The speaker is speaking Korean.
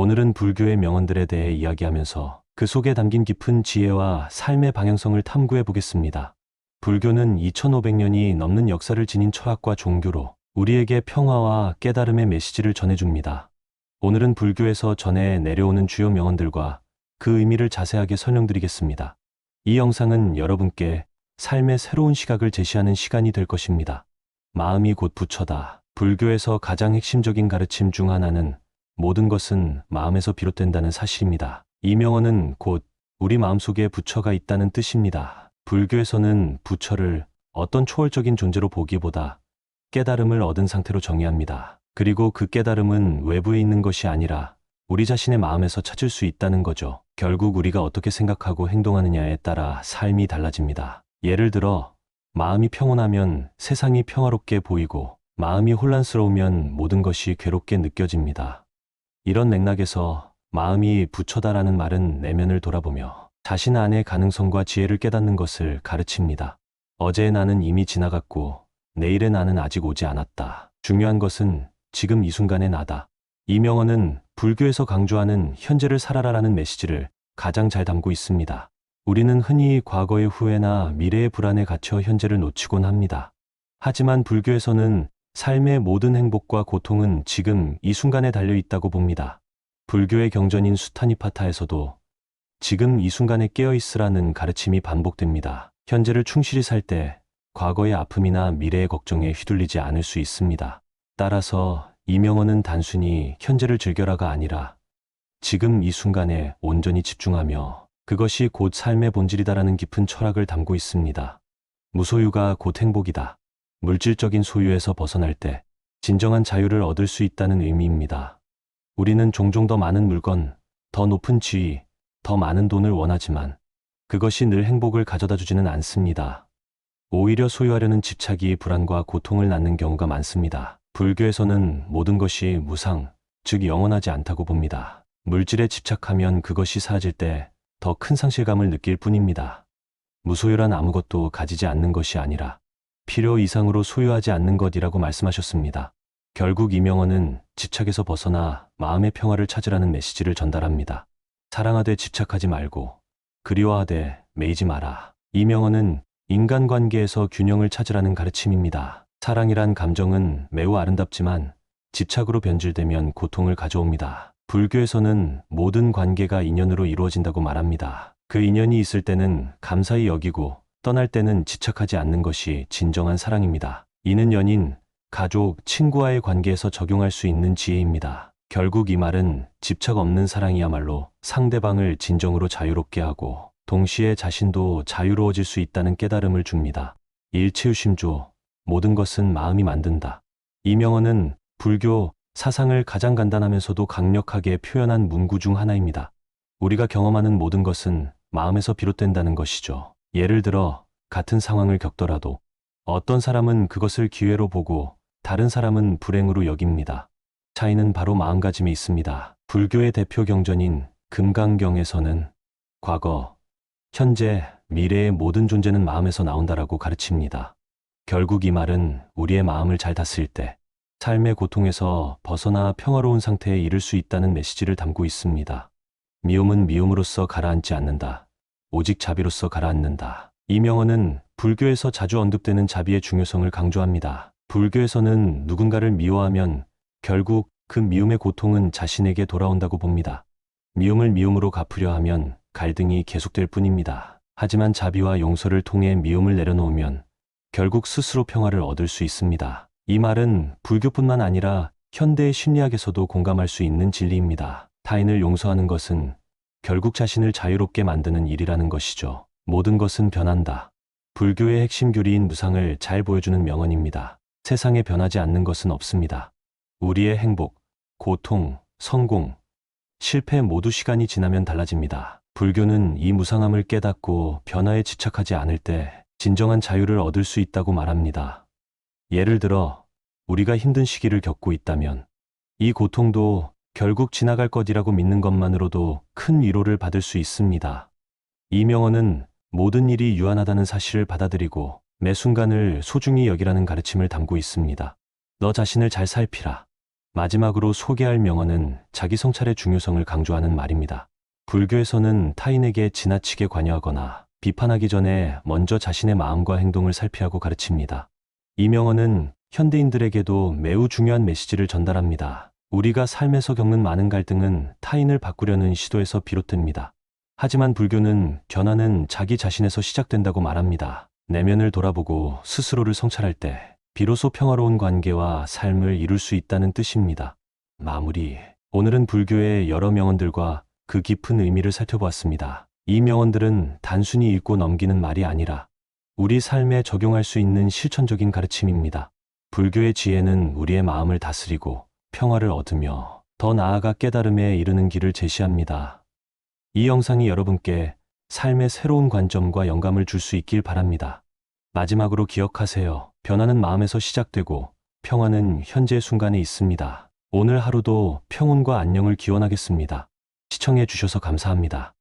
오늘은 불교의 명언들에 대해 이야기하면서 그 속에 담긴 깊은 지혜와 삶의 방향성을 탐구해 보겠습니다. 불교는 2500년이 넘는 역사를 지닌 철학과 종교로 우리에게 평화와 깨달음의 메시지를 전해줍니다. 오늘은 불교에서 전해 내려오는 주요 명언들과 그 의미를 자세하게 설명드리겠습니다. 이 영상은 여러분께 삶의 새로운 시각을 제시하는 시간이 될 것입니다. 마음이 곧 부처다. 불교에서 가장 핵심적인 가르침 중 하나는 모든 것은 마음에서 비롯된다는 사실입니다. 이 명언은 곧 우리 마음속에 부처가 있다는 뜻입니다. 불교에서는 부처를 어떤 초월적인 존재로 보기보다 깨달음을 얻은 상태로 정의합니다. 그리고 그 깨달음은 외부에 있는 것이 아니라 우리 자신의 마음에서 찾을 수 있다는 거죠. 결국 우리가 어떻게 생각하고 행동하느냐에 따라 삶이 달라집니다. 예를 들어 마음이 평온하면 세상이 평화롭게 보이고 마음이 혼란스러우면 모든 것이 괴롭게 느껴집니다. 이런 맥락에서 마음이 부처다라는 말은 내면을 돌아보며 자신 안의 가능성과 지혜를 깨닫는 것을 가르칩니다. 어제의 나는 이미 지나갔고 내일의 나는 아직 오지 않았다. 중요한 것은 지금 이 순간의 나다. 이 명언은 불교에서 강조하는 현재를 살아라라는 메시지를 가장 잘 담고 있습니다. 우리는 흔히 과거의 후회나 미래의 불안에 갇혀 현재를 놓치곤 합니다. 하지만 불교에서는 삶의 모든 행복과 고통은 지금 이 순간에 달려 있다고 봅니다. 불교의 경전인 수타니파타에서도 지금 이 순간에 깨어 있으라는 가르침이 반복됩니다. 현재를 충실히 살 때 과거의 아픔이나 미래의 걱정에 휘둘리지 않을 수 있습니다. 따라서 이 명언은 단순히 현재를 즐겨라가 아니라 지금 이 순간에 온전히 집중하며 그것이 곧 삶의 본질이다라는 깊은 철학을 담고 있습니다. 무소유가 곧 행복이다. 물질적인 소유에서 벗어날 때 진정한 자유를 얻을 수 있다는 의미입니다. 우리는 종종 더 많은 물건, 더 높은 지위, 더 많은 돈을 원하지만 그것이 늘 행복을 가져다 주지는 않습니다. 오히려 소유하려는 집착이 불안과 고통을 낳는 경우가 많습니다. 불교에서는 모든 것이 무상, 즉 영원하지 않다고 봅니다. 물질에 집착하면 그것이 사라질 때 더 큰 상실감을 느낄 뿐입니다. 무소유란 아무것도 가지지 않는 것이 아니라 필요 이상으로 소유하지 않는 것이라고 말씀하셨습니다. 결국 이 명언은 집착에서 벗어나 마음의 평화를 찾으라는 메시지를 전달합니다. 사랑하되 집착하지 말고 그리워하되 매이지 마라. 이 명언은 인간관계에서 균형을 찾으라는 가르침입니다. 사랑이란 감정은 매우 아름답지만 집착으로 변질되면 고통을 가져옵니다. 불교에서는 모든 관계가 인연으로 이루어진다고 말합니다. 그 인연이 있을 때는 감사히 여기고 떠날 때는 집착하지 않는 것이 진정한 사랑입니다. 이는 연인, 가족, 친구와의 관계에서 적용할 수 있는 지혜입니다. 결국 이 말은 집착 없는 사랑이야말로 상대방을 진정으로 자유롭게 하고 동시에 자신도 자유로워질 수 있다는 깨달음을 줍니다. 일체유심조, 모든 것은 마음이 만든다. 이 명언은 불교 사상을 가장 간단하면서도 강력하게 표현한 문구 중 하나입니다. 우리가 경험하는 모든 것은 마음에서 비롯된다는 것이죠. 예를 들어 같은 상황을 겪더라도 어떤 사람은 그것을 기회로 보고 다른 사람은 불행으로 여깁니다. 차이는 바로 마음가짐에 있습니다. 불교의 대표 경전인 금강경에서는 과거, 현재, 미래의 모든 존재는 마음에서 나온다라고 가르칩니다. 결국 이 말은 우리의 마음을 잘 다스릴 때 삶의 고통에서 벗어나 평화로운 상태에 이를 수 있다는 메시지를 담고 있습니다. 미움은 미움으로써 가라앉지 않는다. 오직 자비로써 가라앉는다. 이 명언은 불교에서 자주 언급되는 자비의 중요성을 강조합니다. 불교에서는 누군가를 미워하면 결국 그 미움의 고통은 자신에게 돌아온다고 봅니다. 미움을 미움으로 갚으려 하면 갈등이 계속될 뿐입니다. 하지만 자비와 용서를 통해 미움을 내려놓으면 결국 스스로 평화를 얻을 수 있습니다. 이 말은 불교뿐만 아니라 현대의 심리학에서도 공감할 수 있는 진리입니다. 타인을 용서하는 것은 결국 자신을 자유롭게 만드는 일이라는 것이죠. 모든 것은 변한다. 불교의 핵심 교리인 무상을 잘 보여주는 명언입니다. 세상에 변하지 않는 것은 없습니다. 우리의 행복, 고통, 성공, 실패 모두 시간이 지나면 달라집니다. 불교는 이 무상함을 깨닫고 변화에 집착하지 않을 때 진정한 자유를 얻을 수 있다고 말합니다. 예를 들어 우리가 힘든 시기를 겪고 있다면 이 고통도 결국 지나갈 것이라고 믿는 것만으로도 큰 위로를 받을 수 있습니다. 이 명언은 모든 일이 유한하다는 사실을 받아들이고 매 순간을 소중히 여기라는 가르침을 담고 있습니다. 너 자신을 잘 살피라. 마지막으로 소개할 명언은 자기 성찰의 중요성을 강조하는 말입니다. 불교에서는 타인에게 지나치게 관여하거나 비판하기 전에 먼저 자신의 마음과 행동을 살피라고 가르칩니다. 이 명언은 현대인들에게도 매우 중요한 메시지를 전달합니다. 우리가 삶에서 겪는 많은 갈등은 타인을 바꾸려는 시도에서 비롯됩니다. 하지만 불교는 변화는 자기 자신에서 시작된다고 말합니다. 내면을 돌아보고 스스로를 성찰할 때 비로소 평화로운 관계와 삶을 이룰 수 있다는 뜻입니다. 마무리. 오늘은 불교의 여러 명언들과 그 깊은 의미를 살펴보았습니다. 이 명언들은 단순히 읽고 넘기는 말이 아니라 우리 삶에 적용할 수 있는 실천적인 가르침입니다. 불교의 지혜는 우리의 마음을 다스리고 평화를 얻으며 더 나아가 깨달음에 이르는 길을 제시합니다. 이 영상이 여러분께 삶의 새로운 관점과 영감을 줄 수 있길 바랍니다. 마지막으로 기억하세요. 변화는 마음에서 시작되고 평화는 현재 순간에 있습니다. 오늘 하루도 평온과 안녕을 기원하겠습니다. 시청해 주셔서 감사합니다.